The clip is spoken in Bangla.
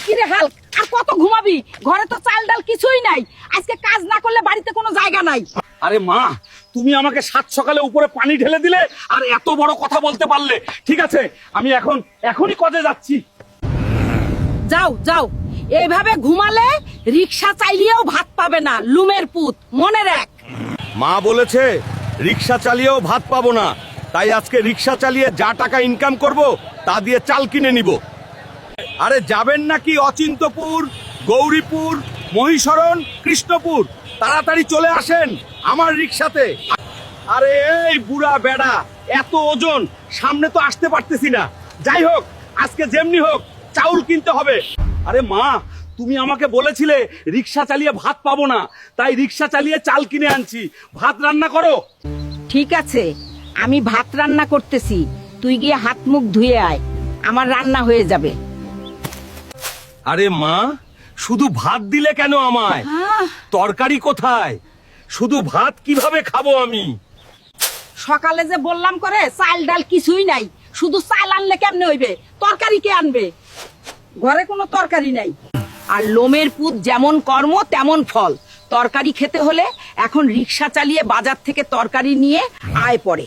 কিরে হাল্ক, আর কত ঘুমাবি? ঘরে তো চাল ডাল কিছুই নাই। আজকে কাজ না করলে বাড়িতে কোনো জায়গা নাই। আরে মা, তুমি আমাকে সাত সকালে উপরে পানি ঢেলে দিলে আর এত বড় কথা বলতে পারলে। ঠিক আছে, আমি এখনই কাজে যাচ্ছি। যাও যাও, এইভাবে ঘুমালে রিক্সা চাইলেও ভাত পাবে না, লুমের পুত, মনে রাখ। মা বলেছে রিক্সা চালিয়েও ভাত পাবো না, তাই আজকে রিক্সা চালিয়ে যা টাকা ইনকাম করব তা দিয়ে চাল কিনে নিব। আরে যাবেন নাকি অচিন্তপুর, গৌরীপুর, মহিষরণ, কৃষ্ণপুর? তাড়াতাড়ি চলে আসেন আমার রিক্সাতে। আরে এই বুড়া বেড়া, এত ওজন, সামনে তো আসতে পারতেছি না। যাই হোক, আজকে যেমনি হোক চাউল কিনতে হবে। আরে মা, তুমি আমাকে বলেছিলে রিক্সা চালিয়ে ভাত পাবো না, তাই রিক্সা চালিয়ে চাল কিনে আনছি। ভাত রান্না করো। ঠিক আছে, আমি ভাত রান্না করতেছি, তুই গিয়ে হাত মুখ ধুয়ে আয়, আমার রান্না হয়ে যাবে। আরে মা, শুধু ভাত দিলে কেন আমায়? তরকারি কোথায়? শুধু ভাত কিভাবে খাবো আমি? সকালে যে বললাম করে চাল ডাল কিছুই নাই, শুধু চাল আনলে কেমনে হইবে? তরকারি কে আনবে? ঘরে কোনো তরকারি নাই। আর লোমের পুত যেমন কর্ম তেমন ফল। তরকারি খেতে হলে এখন রিক্সা চালিয়ে বাজার থেকে তরকারি নিয়ে আয় পড়ে।